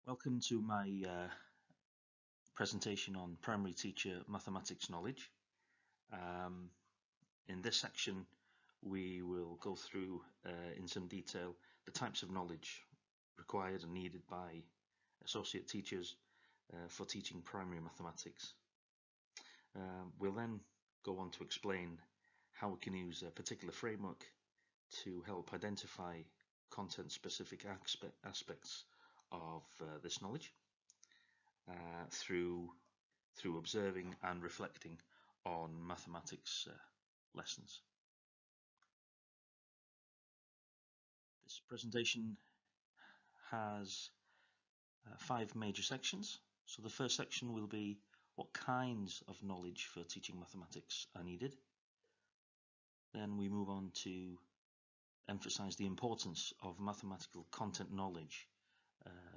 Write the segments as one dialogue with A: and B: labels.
A: Welcome to my presentation on primary teacher mathematics knowledge. In this section, we will go through in some detail the types of knowledge required and needed by associate teachers for teaching primary mathematics. We'll then go on to explain how we can use a particular framework to help identify content-specific aspects of this knowledge through observing and reflecting on mathematics lessons. This presentation has 5 major sections. So the first section will be what kinds of knowledge for teaching mathematics are needed. Then we move on to emphasize the importance of mathematical content knowledge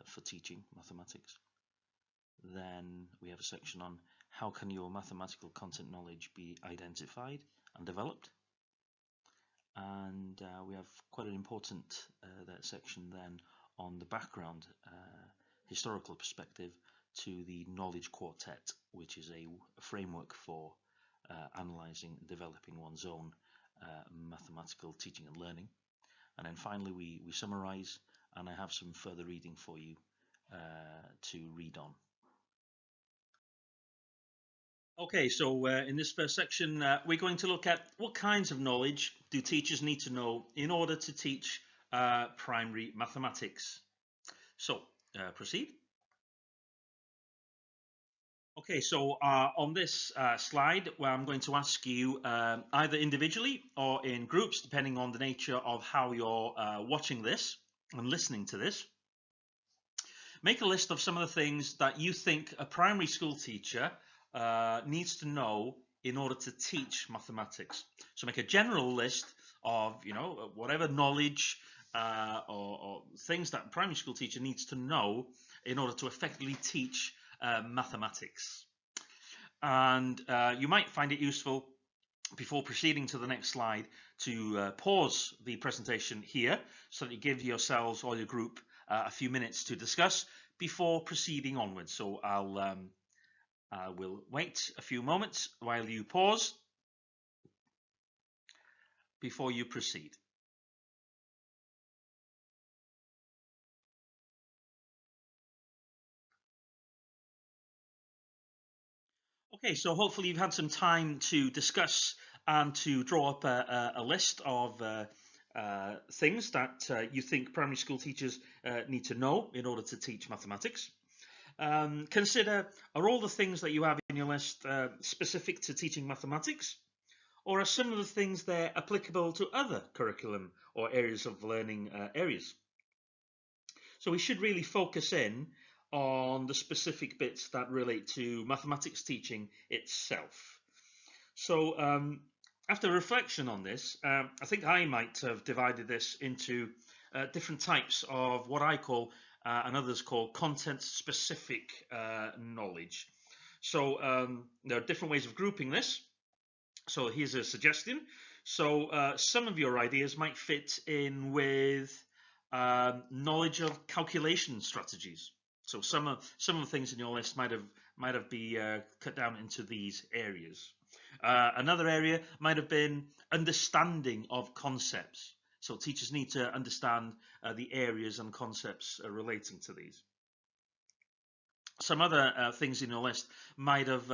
A: for teaching mathematics. Then we have a section on how can your mathematical content knowledge be identified and developed. And we have quite an important section then on the background historical perspective to the knowledge quartet, which is a framework for analysing and developing one's own mathematical teaching and learning. And then finally we summarise, and I have some further reading for you to read on. Okay, so in this first section, we're going to look at what kinds of knowledge do teachers need to know in order to teach primary mathematics. So, proceed. Okay, so on this slide, where I'm going to ask you either individually or in groups, depending on the nature of how you're watching this and listening to this, make a list of some of the things that you think a primary school teacher needs to know in order to teach mathematics. So make a general list of, whatever knowledge or things that a primary school teacher needs to know in order to effectively teach mathematics. And you might find it useful, before proceeding to the next slide, to pause the presentation here so that you give yourselves or your group a few minutes to discuss before proceeding onwards. So I will wait a few moments while you pause before you proceed. Okay, so hopefully you've had some time to discuss and to draw up a list of things that you think primary school teachers need to know in order to teach mathematics. Consider, are all the things that you have in your list specific to teaching mathematics, or are some of the things there applicable to other curriculum or areas of learning areas? So we should really focus in on the specific bits that relate to mathematics teaching itself. So after reflection on this, I think I might have divided this into different types of what I call and others call content-specific knowledge. So there are different ways of grouping this. So here's a suggestion. So some of your ideas might fit in with knowledge of calculation strategies. So some of the things in your list might have been cut down into these areas. Another area might have been understanding of concepts. So teachers need to understand the areas and concepts relating to these. Some other things in your list might have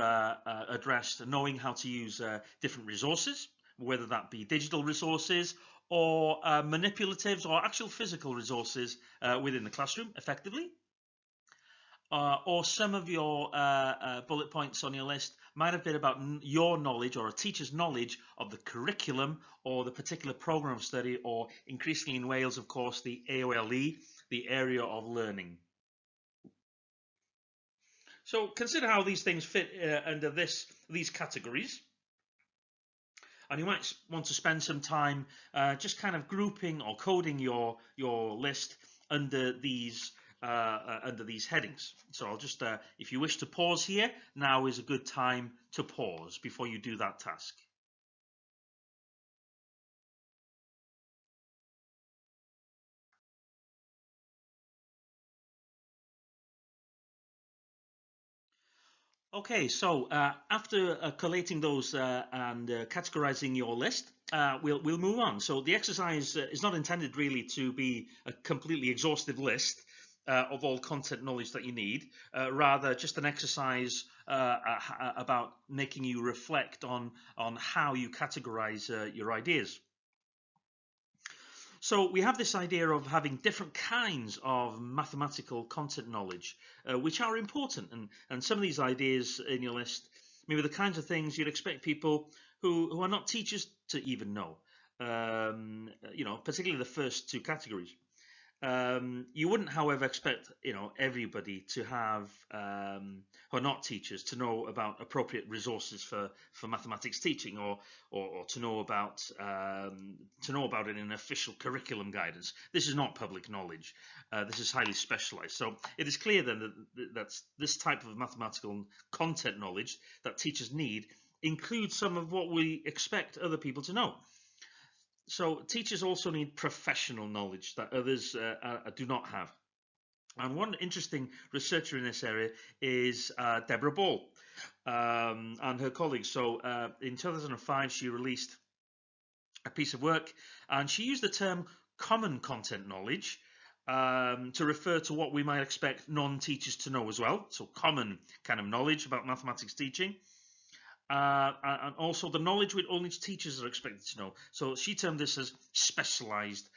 A: addressed knowing how to use different resources, whether that be digital resources or manipulatives or actual physical resources within the classroom effectively. Or some of your bullet points on your list might have been about your knowledge or a teacher's knowledge of the curriculum or the particular program of study, or increasingly in Wales, of course, the AOLE, the area of learning. So consider how these things fit under these categories. And you might want to spend some time just kind of grouping or coding your list under these headings. So I'll just, if you wish to pause here, now is a good time to pause before you do that task. Okay, so after collating those and categorizing your list, we'll move on. So the exercise is not intended really to be a completely exhaustive list of all content knowledge that you need, rather just an exercise about making you reflect on how you categorize your ideas. So we have this idea of having different kinds of mathematical content knowledge, which are important. And some of these ideas in your list, maybe the kinds of things you'd expect people who are not teachers to even know. Particularly the first two categories. You wouldn't, however, expect everybody to have who are not teachers to know about appropriate resources for mathematics teaching, or to know about it in an official curriculum guidance. This is not public knowledge. This is highly specialized. So it is clear then that this type of mathematical content knowledge that teachers need includes some of what we expect other people to know. So teachers also need professional knowledge that others do not have. And one interesting researcher in this area is Deborah Ball and her colleagues. So in 2005, she released a piece of work, and she used the term common content knowledge to refer to what we might expect non-teachers to know as well. So common kind of knowledge about mathematics teaching. And also the knowledge which only teachers are expected to know. So she termed this as specialized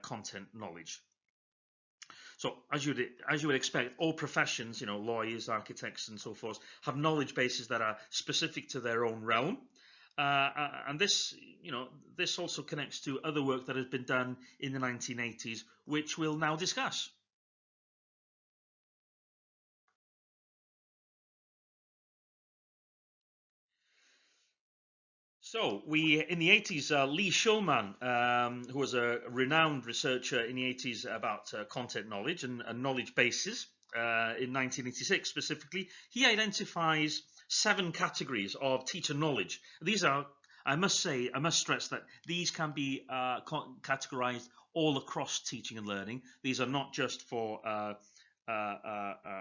A: content knowledge. So as you would expect, all professions, lawyers, architects, and so forth, have knowledge bases that are specific to their own realm. And this also connects to other work that has been done in the 1980s, which we'll now discuss. So in the 80s, Lee Shulman, who was a renowned researcher in the 80s about content knowledge and knowledge bases, in 1986 specifically, he identifies 7 categories of teacher knowledge. These are, I must stress that these can be categorized all across teaching and learning. These are not just for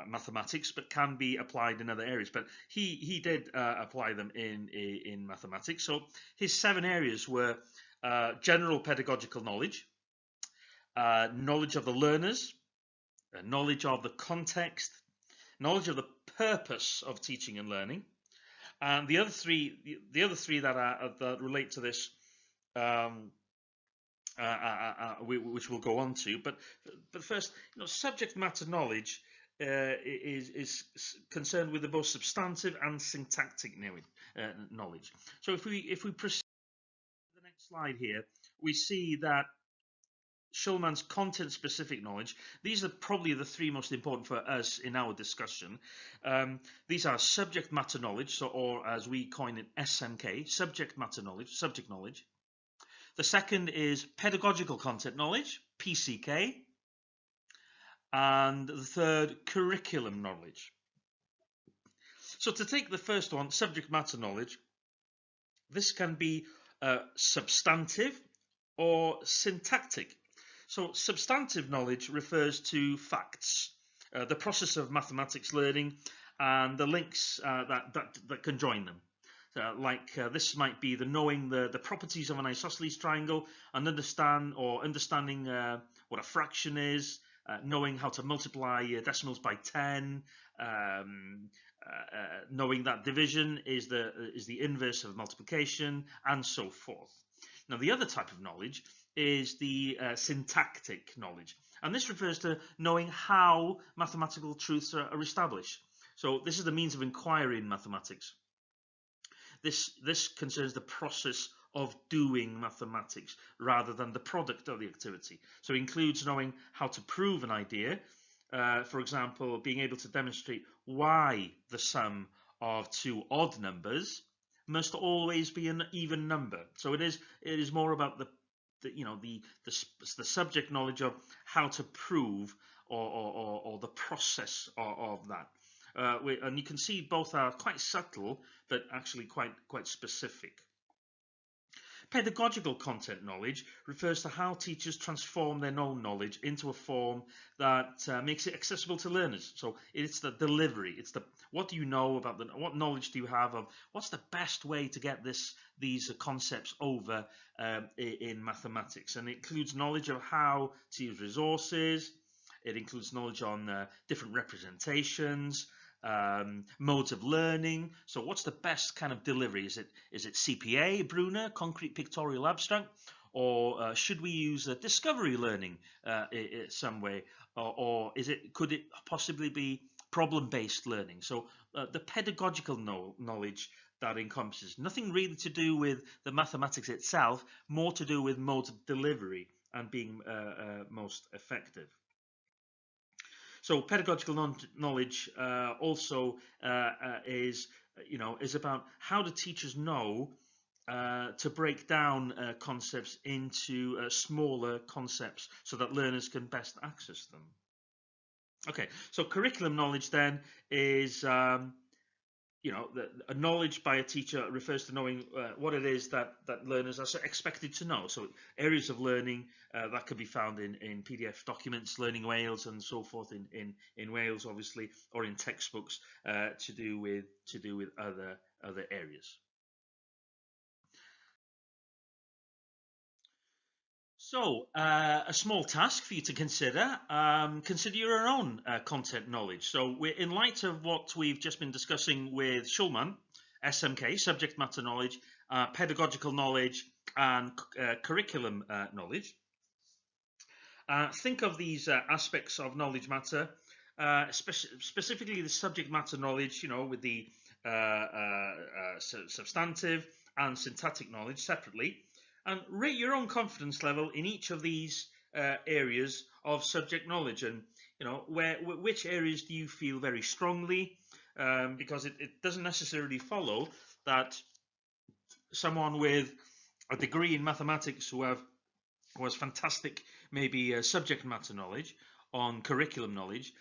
A: mathematics, but can be applied in other areas. But he did apply them in mathematics. So his 7 areas were general pedagogical knowledge, knowledge of the learners, knowledge of the context, knowledge of the purpose of teaching and learning, and the other three that relate to this. Which we'll go on to, but first, subject matter knowledge is concerned with the both substantive and syntactic knowledge. So if we proceed to the next slide here, we see that Shulman's content-specific knowledge. These are probably the 3 most important for us in our discussion. These are subject matter knowledge, or as we coin it, SMK, subject matter knowledge, subject knowledge. The second is pedagogical content knowledge, PCK. And the third, curriculum knowledge. So to take the first one, subject matter knowledge, this can be substantive or syntactic. So substantive knowledge refers to facts, the process of mathematics learning, and the links that can join them. This might be the knowing the properties of an isosceles triangle, and understanding what a fraction is, knowing how to multiply decimals by 10, knowing that division is the inverse of multiplication, and so forth. Now, the other type of knowledge is the syntactic knowledge, and this refers to knowing how mathematical truths are established. So this is the means of inquiry in mathematics. This concerns the process of doing mathematics rather than the product of the activity. So it includes knowing how to prove an idea, for example, being able to demonstrate why the sum of 2 odd numbers must always be an even number. So it is more about the subject knowledge of how to prove or the process of that. And you can see both are quite subtle, but actually quite specific. Pedagogical content knowledge refers to how teachers transform their known knowledge into a form that makes it accessible to learners. So it's the delivery. It's the what do you know about what knowledge do you have of what's the best way to get these concepts over in mathematics, and it includes knowledge of how to use resources. It includes knowledge on different representations, modes of learning. So what's the best kind of delivery? Is it CPA, Bruner, concrete pictorial abstract, or should we use discovery learning in some way, or could it possibly be problem-based learning? So the pedagogical knowledge that encompasses nothing really to do with the mathematics itself, more to do with modes of delivery and being most effective. So pedagogical knowledge also is about how do teachers know to break down concepts into smaller concepts so that learners can best access them. Okay, so curriculum knowledge then is a knowledge by a teacher refers to knowing what it is that learners are expected to know. So areas of learning that can be found in PDF documents, Learning Wales and so forth in Wales, obviously, or in textbooks to do with other areas. So, a small task for you to consider. Consider your own content knowledge. So, in light of what we've just been discussing with Schulman, SMK, subject matter knowledge, pedagogical knowledge, and curriculum knowledge, think of these aspects of knowledge matter, specifically the subject matter knowledge, with the substantive and syntactic knowledge separately, and rate your own confidence level in each of these areas of subject knowledge, and which areas do you feel very strongly, because it doesn't necessarily follow that someone with a degree in mathematics who has fantastic maybe subject matter knowledge on curriculum knowledge,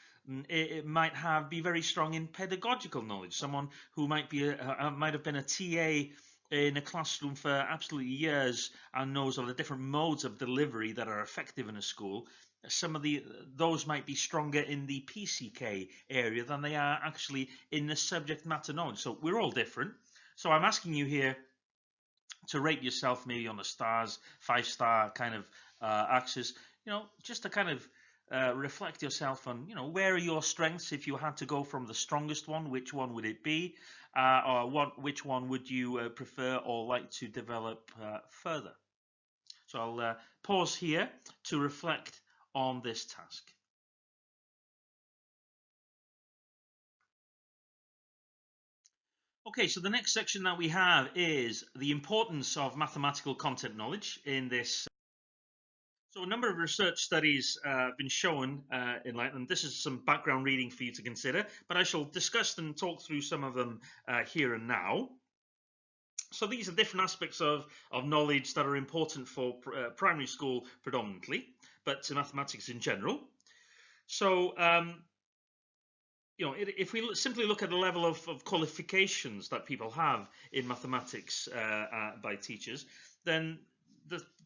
A: it might be very strong in pedagogical knowledge. Someone who might have been a TA in a classroom for absolutely years and knows all the different modes of delivery that are effective in a school. Some of those might be stronger in the PCK area than they are actually in the subject matter knowledge. So we're all different. So I'm asking you here to rate yourself maybe on the stars, 5-star kind of axis, just to kind of reflect yourself on, where are your strengths? If you had to go from the strongest one, which one would it be? Or which one would you prefer or like to develop further? So I'll pause here to reflect on this task. Okay, so the next section that we have is the importance of mathematical content knowledge in this. So a number of research studies have been shown in light, and this is some background reading for you to consider, but I shall discuss and talk through some of them here and now. So these are different aspects of knowledge that are important for primary school predominantly, but to mathematics in general. So if we simply look at the level of qualifications that people have in mathematics by teachers, then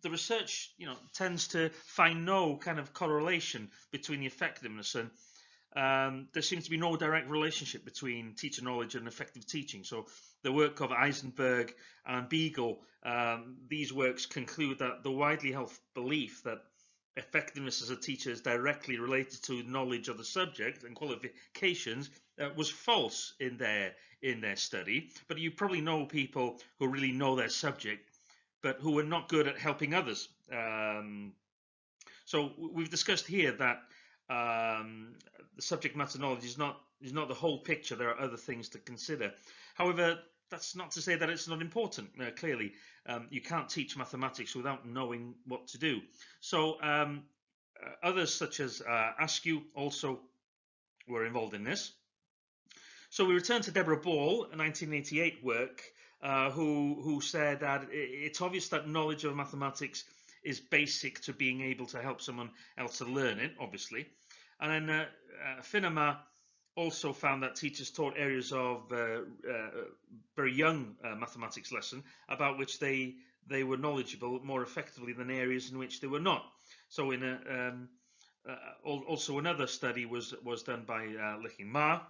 A: the research tends to find no kind of correlation between the effectiveness, and there seems to be no direct relationship between teacher knowledge and effective teaching. So the work of Eisenberg and Beagle, these works conclude that the widely held belief that effectiveness as a teacher is directly related to knowledge of the subject and qualifications was false in their study. But you probably know people who really know their subject but who are not good at helping others. So we've discussed here that the subject matter knowledge is not the whole picture. There are other things to consider. However, that's not to say that it's not important. Clearly, you can't teach mathematics without knowing what to do. So others such as Askew also were involved in this. So we return to Deborah Ball, a 1988 work, who said that it's obvious that knowledge of mathematics is basic to being able to help someone else to learn it, obviously. And then Finema also found that teachers taught areas of very young mathematics lesson about which they they were knowledgeable more effectively than areas in which they were not. So in also another study was done by Licking Ma.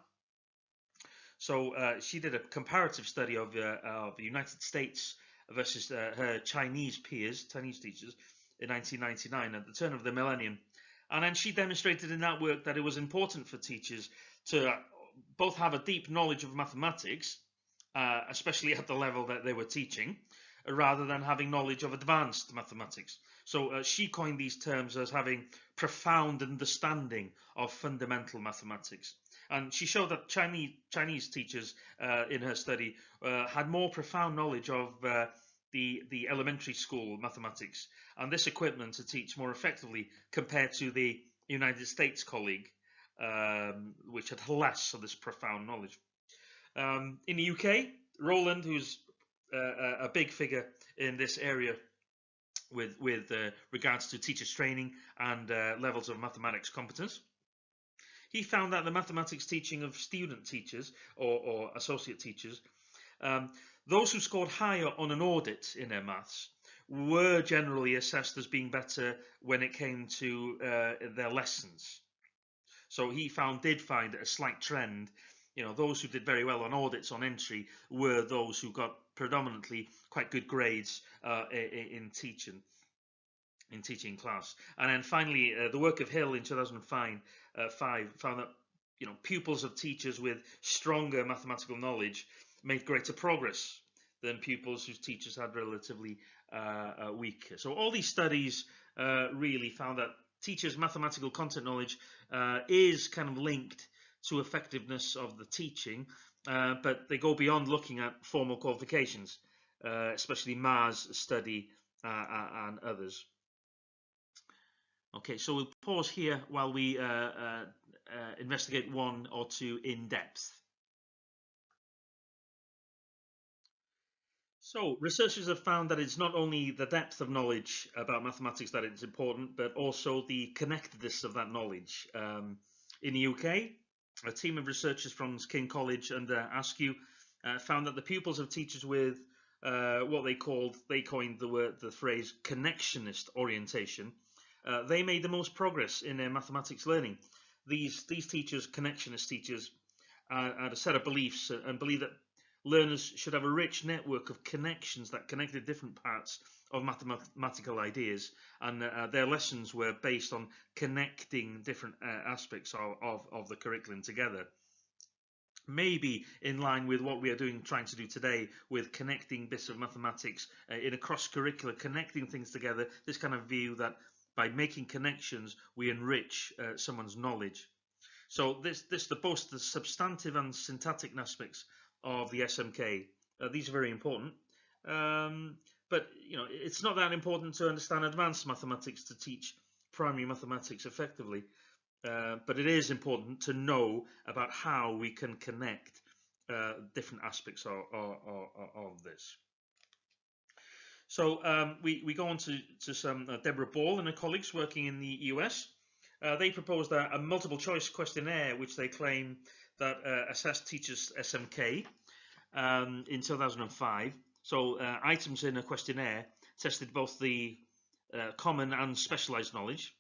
A: So she did a comparative study of the United States versus her Chinese peers, Chinese teachers, in 1999 at the turn of the millennium. And then she demonstrated in that work that it was important for teachers to both have a deep knowledge of mathematics, especially at the level that they were teaching, rather than having knowledge of advanced mathematics. So she coined these terms as having profound understanding of fundamental mathematics. And she showed that Chinese teachers in her study had more profound knowledge of the elementary school mathematics and this equipment to teach more effectively compared to the United States colleague, which had less of this profound knowledge. In the UK, Roland, who's a big figure in this area with regards to teachers training and levels of mathematics competence, he found that the mathematics teaching of student teachers or associate teachers, those who scored higher on an audit in their maths were generally assessed as being better when it came to their lessons. So he did find a slight trend. You know, those who did very well on audits on entry were those who got predominantly quite good grades in teaching class. And then finally, the work of Hill in 2005 found that pupils of teachers with stronger mathematical knowledge made greater progress than pupils whose teachers had relatively weaker. So all these studies really found that teachers' mathematical content knowledge is kind of linked to effectiveness of the teaching, but they go beyond looking at formal qualifications, especially Ma's study and others. Okay, so we'll pause here while we investigate one or two in depth. So researchers have found that it's not only the depth of knowledge about mathematics that is important, but also the connectedness of that knowledge. In the UK, a team of researchers from King College under Askew found that the pupils of teachers with what they coined the phrase connectionist orientation, they made the most progress in their mathematics learning. These teachers, connectionist teachers, had a set of beliefs and believe that learners should have a rich network of connections that connected different parts of mathematical ideas, and their lessons were based on connecting different aspects of the curriculum together. Maybe in line with what we are trying to do today with connecting bits of mathematics in a cross-curricular, connecting things together, this kind of view that by making connections, we enrich someone's knowledge. So both the substantive and syntactic aspects of the SMK. These are very important, but it's not that important to understand advanced mathematics to teach primary mathematics effectively. But it is important to know about how we can connect different aspects of this. So we go on to some Deborah Ball and her colleagues working in the US. They proposed a multiple choice questionnaire which they claim that assessed teachers' SMK in 2005. So items in a questionnaire tested both the common and specialized knowledge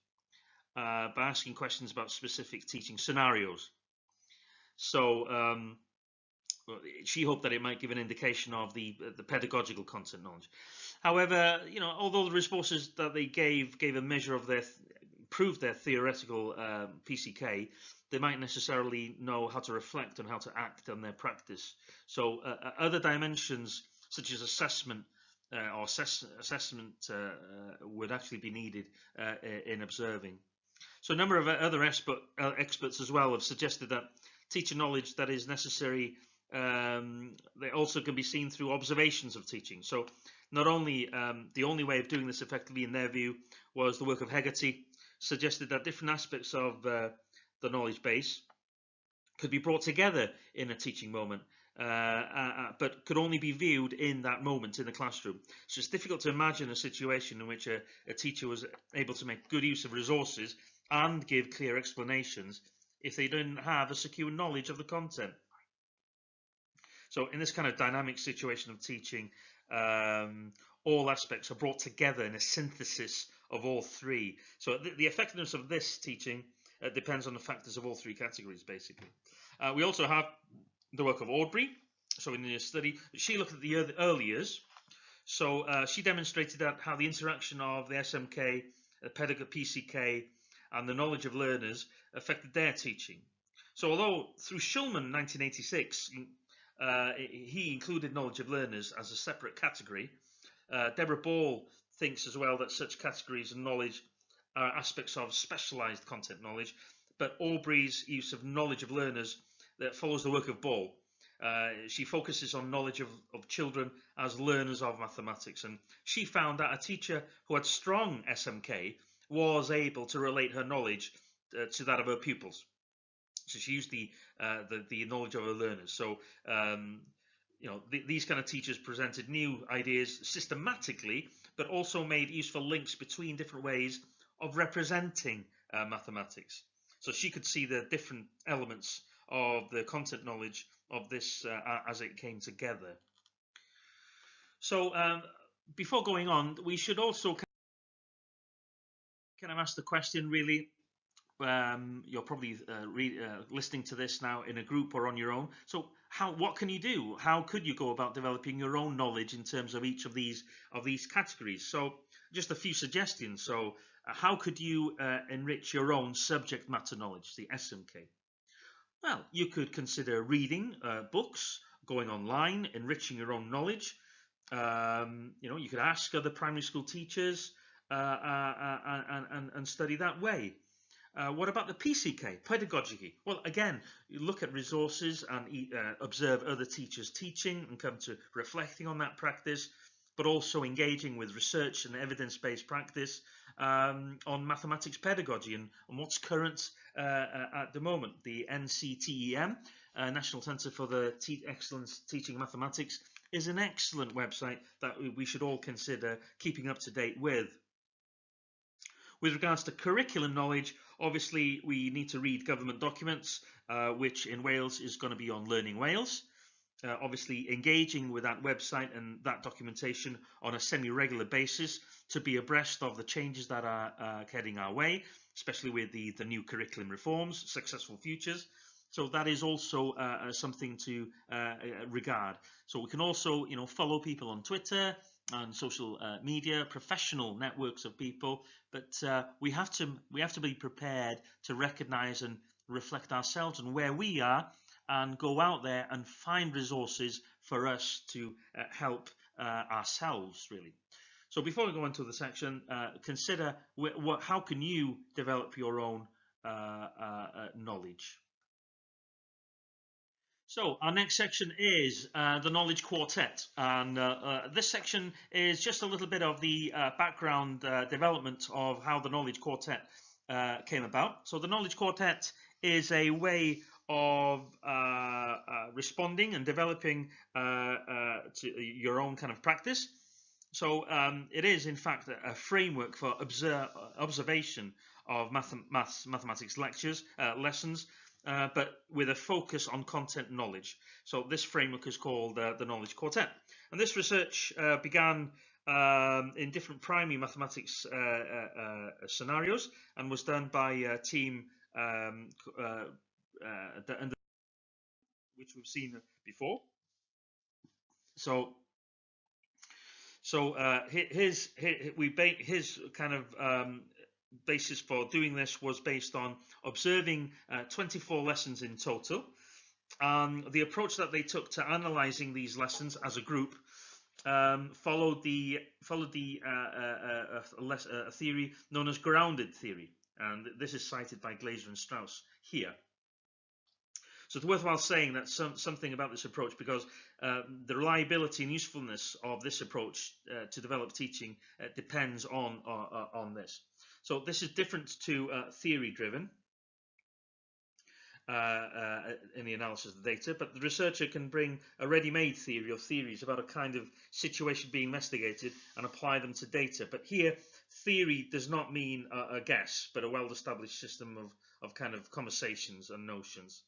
A: by asking questions about specific teaching scenarios. So she hoped that it might give an indication of the pedagogical content knowledge. However, although the responses that they gave a measure of proved their theoretical PCK, they might necessarily know how to reflect and how to act on their practice. So other dimensions such as assessment or assessment would actually be needed in observing. So a number of other experts as well have suggested that teacher knowledge that is necessary, they also can be seen through observations of teaching. So not only the only way of doing this effectively in their view was the work of Hegarty, suggested that different aspects of the knowledge base could be brought together in a teaching moment, but could only be viewed in that moment in the classroom. So it's difficult to imagine a situation in which a teacher was able to make good use of resources and give clear explanations if they didn't have a secure knowledge of the content. So in this kind of dynamic situation of teaching, all aspects are brought together in a synthesis of all three. So the effectiveness of this teaching depends on the factors of all three categories, basically. We also have the work of Aubrey. So in the study, she looked at the early years. So she demonstrated that how the interaction of the SMK, the PCK, and the knowledge of learners affected their teaching. So although through Shulman 1986, he included knowledge of learners as a separate category, Deborah Ball thinks as well that such categories of knowledge are aspects of specialized content knowledge, but Aubrey's use of knowledge of learners that follows the work of Ball. She focuses on knowledge of children as learners of mathematics, and she found that a teacher who had strong SMK was able to relate her knowledge to that of her pupils. So she used the knowledge of her learners. So these kind of teachers presented new ideas systematically, but also made useful links between different ways of representing mathematics. So she could see the different elements of the content knowledge of this as it came together. So before going on, we should also kind of ask the question, really. You're probably listening to this now in a group or on your own. So what can you do? How could you go about developing your own knowledge in terms of each of these categories? So just a few suggestions. So how could you enrich your own subject matter knowledge, the SMK? Well, you could consider reading books, going online, enriching your own knowledge. You could ask other primary school teachers and study that way. What about the PCK, pedagogy? Well, again, you look at resources and observe other teachers teaching and come to reflecting on that practice, but also engaging with research and evidence-based practice on mathematics pedagogy and what's current at the moment. The NCTEM, National Centre for the Excellence Teaching Mathematics, is an excellent website that we should all consider keeping up to date with. With regards to curriculum knowledge, obviously we need to read government documents, which in Wales is going to be on Learning Wales. Obviously engaging with that website and that documentation on a semi-regular basis to be abreast of the changes that are heading our way, especially with the new curriculum reforms, Successful Futures. So that is also something to regard. So we can also, follow people on Twitter and social media, professional networks of people, but we have to be prepared to recognize and reflect ourselves and where we are, and go out there and find resources for us to help ourselves, really. So before we go into the section, consider how can you develop your own knowledge. So our next section is the Knowledge Quartet, and this section is just a little bit of the background development of how the Knowledge Quartet came about. So the Knowledge Quartet is a way of responding and developing to your own kind of practice. So it is in fact a framework for observation of mathematics lessons, but with a focus on content knowledge. So this framework is called the Knowledge Quartet. And this research began in different primary mathematics scenarios and was done by a team which we've seen before. So his kind of basis for doing this was based on observing 24 lessons in total. The approach that they took to analyzing these lessons as a group followed a theory known as grounded theory, and this is cited by Glaser and Strauss here. So it's worthwhile saying that something about this approach, because the reliability and usefulness of this approach to develop teaching depends on this. So this is different to theory-driven in the analysis of the data, but the researcher can bring a ready-made theory or theories about a kind of situation being investigated and apply them to data. But here, theory does not mean a guess, but a well-established system of kind of conversations and notions.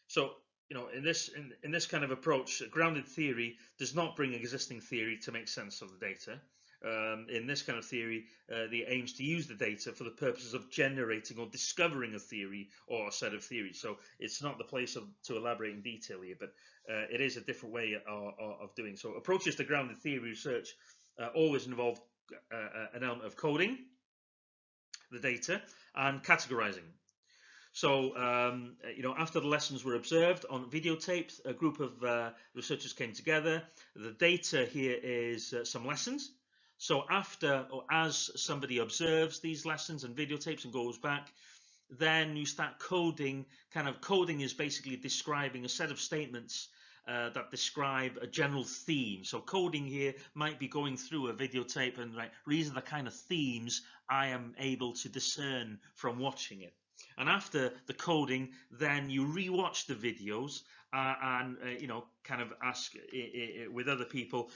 A: So in this kind of approach, grounded theory does not bring existing theory to make sense of the data. In this kind of theory, the aims to use the data for the purposes of generating or discovering a theory or a set of theories. So it's not the place to elaborate in detail here, but it is a different way of doing so. Approaches to grounded theory research always involve an element of coding the data and categorizing. So, after the lessons were observed on videotapes, a group of researchers came together. The data here is some lessons. So after or as somebody observes these lessons and videotapes and goes back, then you start coding. Kind of coding is basically describing a set of statements that describe a general theme. So coding here might be going through a videotape and these are the kind of themes I am able to discern from watching it. And after the coding, then you rewatch the videos and kind of ask with other people,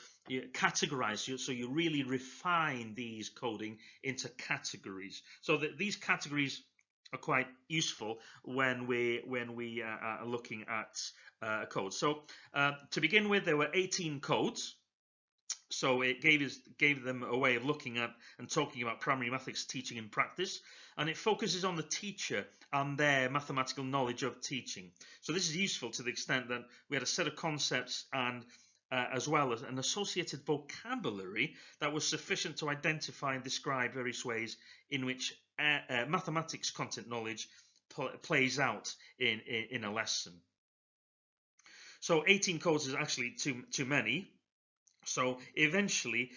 A: categorize. So you really refine these coding into categories. So that these categories are quite useful when we are looking at codes. So to begin with, there were 18 codes. So it gave them a way of looking at and talking about primary mathematics teaching in practice, and it focuses on the teacher and their mathematical knowledge of teaching. So this is useful to the extent that we had a set of concepts and as well as an associated vocabulary that was sufficient to identify and describe various ways in which mathematics content knowledge plays out in a lesson. So 18 codes is actually too many. So eventually,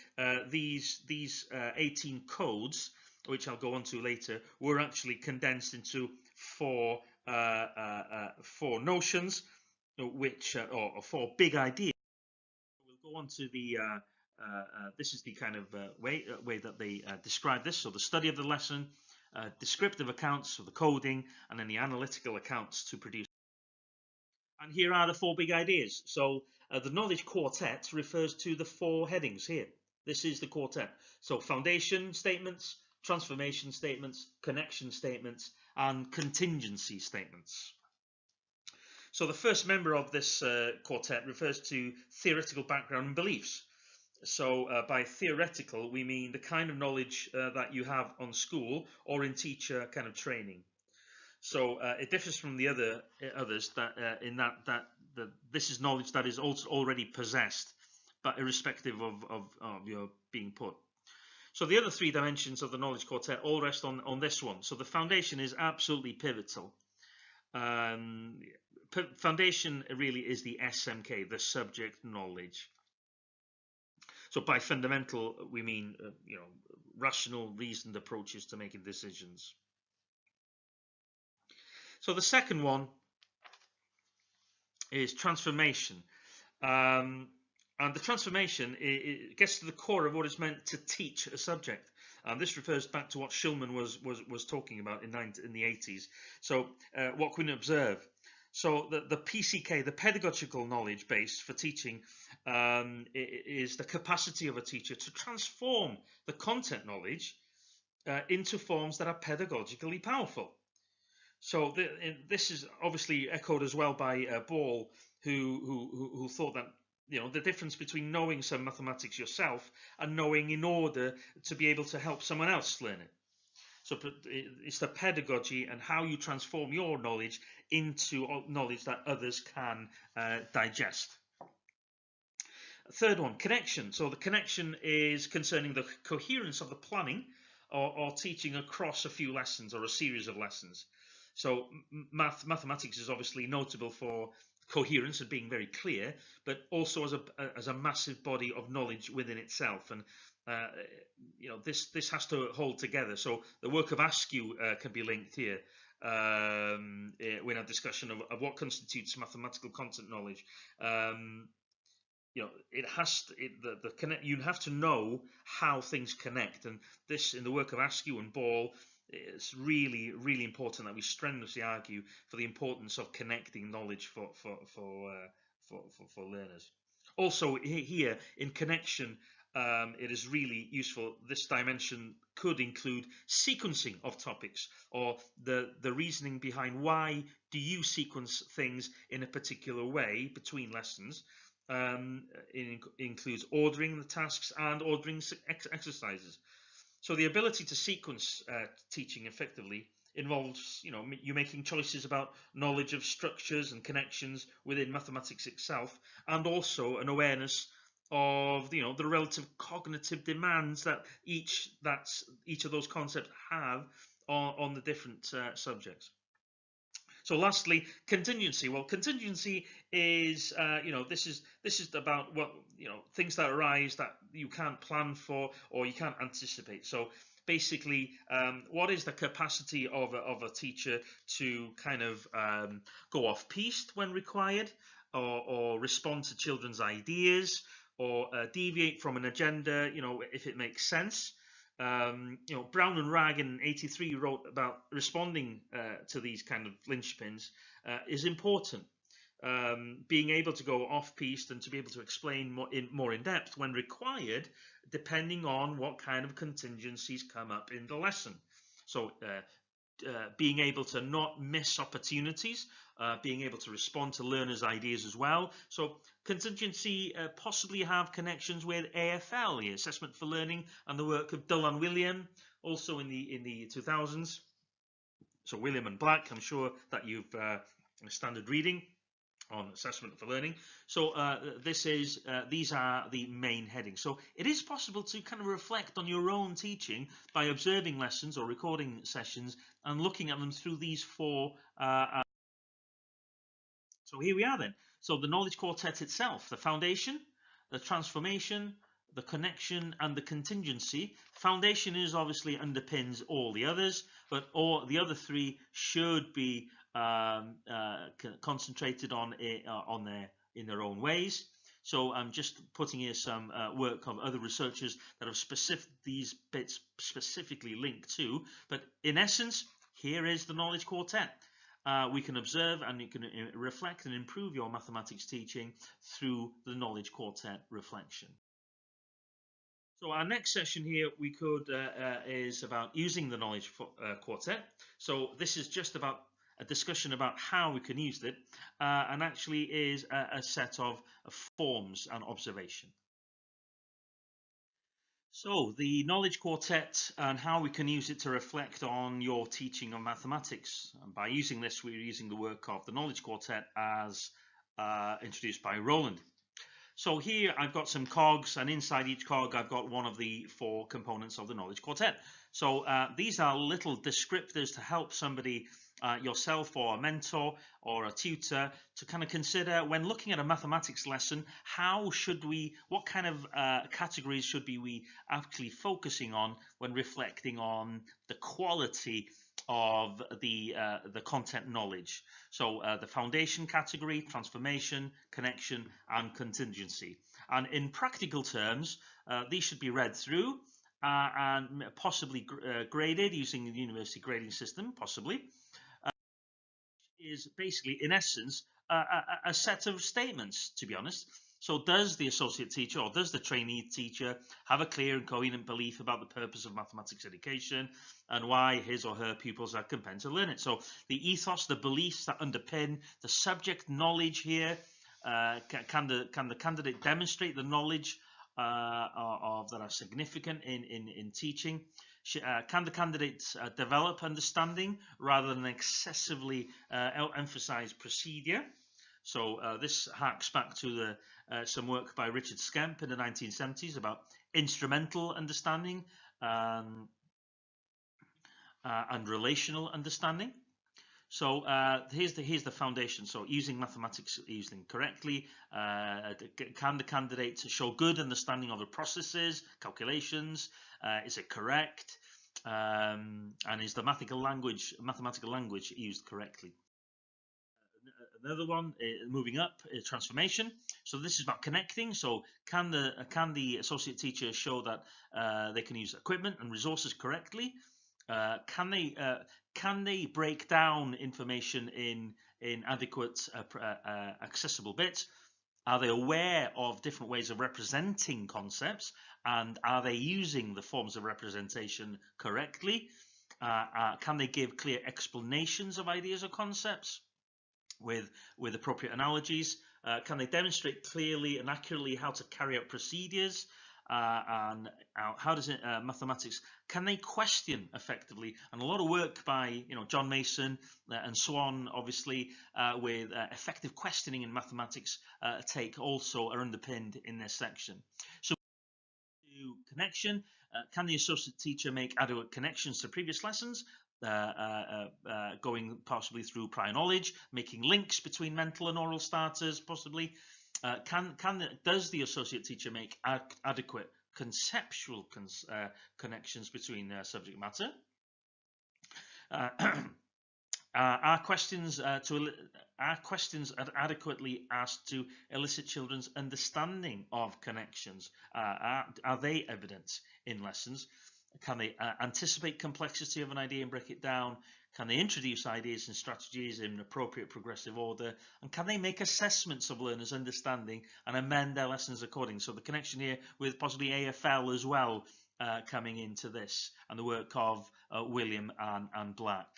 A: these 18 codes, which I'll go on to later, were actually condensed into four notions, which or four big ideas. We'll go on to the this is the kind of way that they describe this. So the study of the lesson, descriptive accounts of the coding, and then the analytical accounts to produce. And here are the four big ideas. So the knowledge quartet refers to the four headings here. This is the quartet. So foundation statements, transformation statements, connection statements, and contingency statements. So the first member of this quartet refers to theoretical background and beliefs. So by theoretical, we mean the kind of knowledge that you have on school or in teacher kind of training. So it differs from the others that in that this is knowledge that is also already possessed, but irrespective of your being put. So the other three dimensions of the knowledge quartet all rest on this one. So the foundation is absolutely pivotal. Foundation really is the SMK, the subject knowledge. So by fundamental, we mean rational, reasoned approaches to making decisions. So the second one is transformation. And the transformation it gets to the core of what it's meant to teach a subject. This refers back to what Shulman was talking about in the 80s. So what can we observe? So the PCK, the pedagogical knowledge base for teaching, is the capacity of a teacher to transform the content knowledge into forms that are pedagogically powerful. So this is obviously echoed as well by Ball, who thought that the difference between knowing some mathematics yourself and knowing in order to be able to help someone else learn it. So it's the pedagogy and how you transform your knowledge into knowledge that others can digest. Third one, connection. So the connection is concerning the coherence of the planning or teaching across a few lessons or a series of lessons. So mathematics is obviously notable for coherence and being very clear, but also as a massive body of knowledge within itself. And this has to hold together. So the work of Askew can be linked here in a discussion of what constitutes mathematical content knowledge. It has to, you have to know how things connect, and this in the work of Askew and Ball. It's really, really important that we strenuously argue for the importance of connecting knowledge for learners. Also here in connection, it is really useful, this dimension could include sequencing of topics, or the reasoning behind why do you sequence things in a particular way between lessons. It includes ordering the tasks and ordering exercises. So the ability to sequence teaching effectively involves, you making choices about knowledge of structures and connections within mathematics itself, and also an awareness of the relative cognitive demands that each of those concepts have on the different subjects. So lastly, contingency. Well, contingency is, this is about what, things that arise that you can't plan for or you can't anticipate. So basically, what is the capacity of a teacher to kind of go off piste when required, or respond to children's ideas, or deviate from an agenda, if it makes sense. Brown and Ragg in '83 wrote about responding to these kind of linchpins is important. Being able to go off piste and to be able to explain more in depth when required, depending on what kind of contingencies come up in the lesson. So being able to not miss opportunities, being able to respond to learners' ideas as well. So contingency possibly have connections with AFL, the Assessment for Learning, and the work of Dillon William, also in the 2000s. So William and Black, I'm sure that you've standard reading on Assessment for Learning. So these are the main headings. So it is possible to kind of reflect on your own teaching by observing lessons or recording sessions and looking at them through these four. So here we are then. So the knowledge quartet itself, the foundation, the transformation, the connection, and the contingency. Foundation is obviously underpins all the others, but all the other three should be concentrated on in their own ways. So I'm just putting here some work of other researchers that have these bits specifically linked to. But in essence, here is the knowledge quartet. We can observe and you can reflect and improve your mathematics teaching through the knowledge quartet reflection. So our next session here is about using the knowledge quartet. So this is just about a discussion about how we can use it, and actually is a set of forms and observation. So the knowledge quartet and how we can use it to reflect on your teaching of mathematics. And by using this, we're using the work of the knowledge quartet as introduced by Roland. So here I've got some cogs, and inside each cog I've got one of the four components of the knowledge quartet. So these are little descriptors to help somebody, yourself or a mentor or a tutor, to kind of consider when looking at a mathematics lesson, what kind of categories should we actually focusing on when reflecting on the quality of the content knowledge. So the foundation category, transformation, connection, and contingency. And in practical terms, these should be read through and possibly graded using the university grading system, possibly. Is basically, in essence, a set of statements, to be honest. So does the associate teacher or does the trainee teacher have a clear and coherent belief about the purpose of mathematics education and why his or her pupils are compelled to learn it? So the ethos, the beliefs that underpin the subject knowledge here, can the candidate demonstrate the knowledge that are significant in teaching? Can the candidate develop understanding rather than excessively emphasize procedure? So this harks back to some work by Richard Skemp in the 1970s about instrumental understanding and relational understanding. So here's the foundation. So using mathematics using correctly, can the candidate show good understanding of the processes, calculations? Is it correct? And is the mathematical language used correctly? Another one, moving up, is transformation. So this is about connecting. So can the associate teacher show that they can use equipment and resources correctly? Can they break down information in adequate accessible bits? Are they aware of different ways of representing concepts, and are they using the forms of representation correctly? Can they give clear explanations of ideas or concepts with appropriate analogies? Can they demonstrate clearly and accurately how to carry out procedures? And how does it mathematics, can they question effectively? And a lot of work by John Mason and Swan, obviously, with effective questioning in mathematics take also are underpinned in this section. So connection, can the associate teacher make adequate connections to previous lessons, going possibly through prior knowledge, making links between mental and oral starters, possibly? Does the associate teacher make adequate conceptual connections between subject matter? Are questions adequately asked to elicit children's understanding of connections? Are they evident in lessons? Can they anticipate complexity of an idea and break it down? Can they introduce ideas and strategies in appropriate progressive order? And can they make assessments of learners' understanding and amend their lessons accordingly? So the connection here with possibly AFL as well coming into this, and the work of William and Black.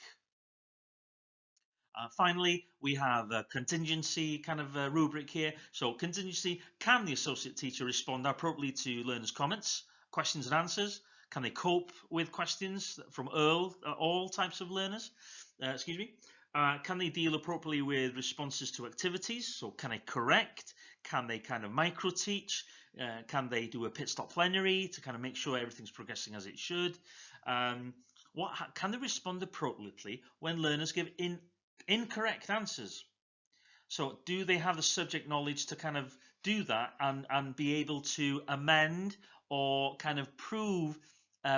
A: Finally, we have a contingency kind of rubric here. So contingency, can the associate teacher respond appropriately to learners' comments, questions and answers? Can they cope with questions from all types of learners? Can they deal appropriately with responses to activities? So can they correct? Can they kind of micro-teach? Can they do a pit-stop plenary to kind of make sure everything's progressing as it should? Can they respond appropriately when learners give incorrect answers? So do they have the subject knowledge to kind of do that and be able to amend or kind of prove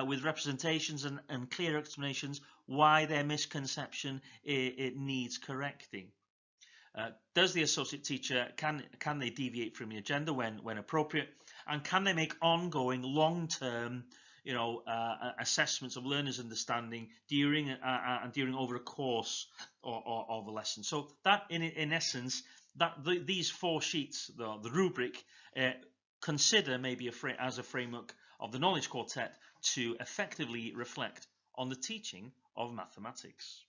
A: with representations and clear explanations why their misconception it needs correcting? Does the associate teacher, can they deviate from the agenda when appropriate? And can they make ongoing long-term assessments of learners' understanding during over a course of a lesson? So that in essence, these 4 sheets, the rubric, consider maybe as a framework of the knowledge quartet to effectively reflect on the teaching of mathematics.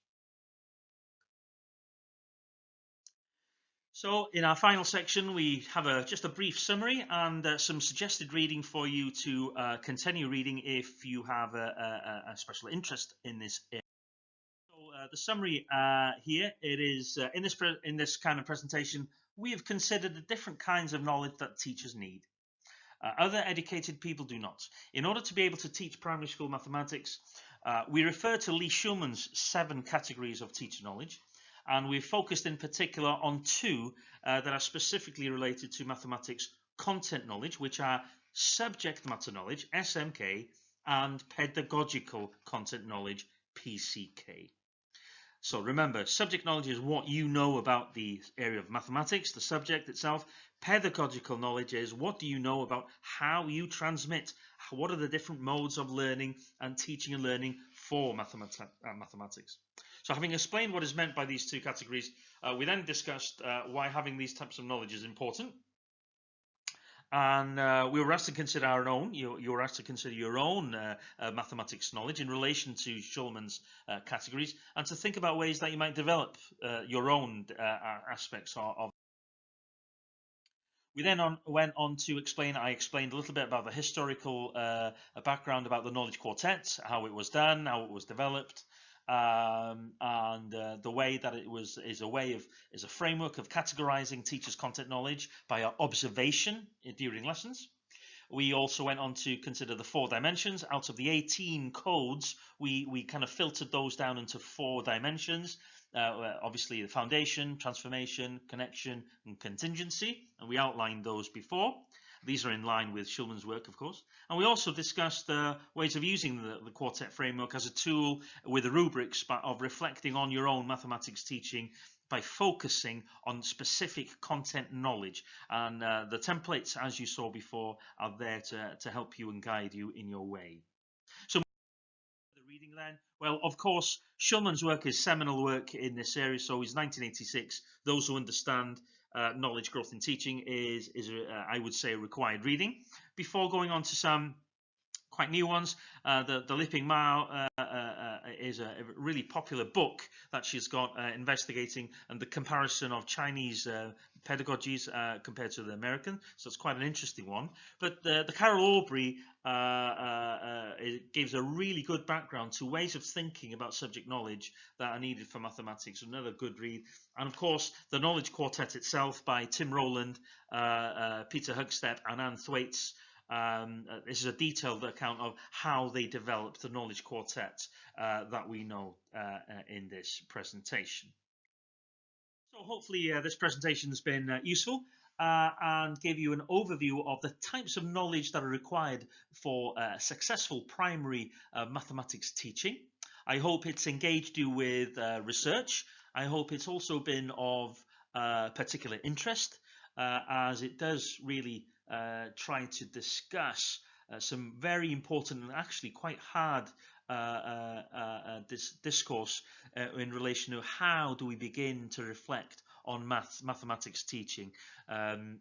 A: So in our final section, we have just a brief summary and some suggested reading for you to continue reading if you have a special interest in this area. So the summary here, it is in this kind of presentation, we have considered the different kinds of knowledge that teachers need. Other educated people do not. In order to be able to teach primary school mathematics, we refer to Lee Shulman's 7 categories of teacher knowledge, and we've focused in particular on 2 that are specifically related to mathematics content knowledge, which are subject matter knowledge, SMK, and pedagogical content knowledge, PCK. So remember, subject knowledge is what you know about the area of mathematics, the subject itself. Pedagogical knowledge is what do you know about how you transmit, what are the different modes of learning and teaching and learning for mathematics. So having explained what is meant by these 2 categories, we then discussed why having these types of knowledge is important. And we were asked to consider our own. You were asked to consider your own mathematics knowledge in relation to Shulman's categories, and to think about ways that you might develop your own aspects of. We then went on to explain. I explained a little bit about the historical background about the knowledge quartet, how it was done, how it was developed. And the way that it is a framework of categorizing teachers' content knowledge by our observation during lessons. We also went on to consider the 4 dimensions. Out of the 18 codes, we kind of filtered those down into 4 dimensions. Obviously, the foundation, transformation, connection, and contingency, and we outlined those before. These are in line with Shulman's work, of course. And we also discussed ways of using the quartet framework as a tool with the rubrics of reflecting on your own mathematics teaching by focusing on specific content knowledge. And the templates, as you saw before, are there to help you and guide you in your way. So the reading then, well, of course, Shulman's work is seminal work in this area. So he's 1986. Those who understand knowledge growth in teaching is I would say, a required reading. Before going on to some quite new ones, the Liping Mao is a really popular book that she's got investigating and the comparison of Chinese pedagogies compared to the American. So it's quite an interesting one. But the Carol Aubrey it gives a really good background to ways of thinking about subject knowledge that are needed for mathematics. Another good read. And of course, the Knowledge Quartet itself by Tim Rowland, Peter Hugstep, and Anne Thwaites. This is a detailed account of how they developed the Knowledge Quartet that we know in this presentation. So hopefully this presentation has been useful and gave you an overview of the types of knowledge that are required for successful primary mathematics teaching. I hope it's engaged you with research. I hope it's also been of particular interest as it does really try to discuss some very important and actually quite hard discourse in relation to how do we begin to reflect on mathematics teaching.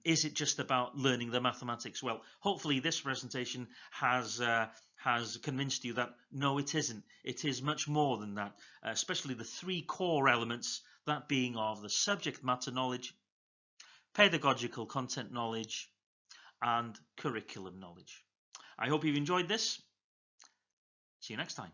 A: Is it just about learning the mathematics? Well, hopefully this presentation has convinced you that no, it isn't. It is much more than that, especially the three core elements, that being of the subject matter knowledge, pedagogical content knowledge, and curriculum knowledge. I hope you've enjoyed this. See you next time.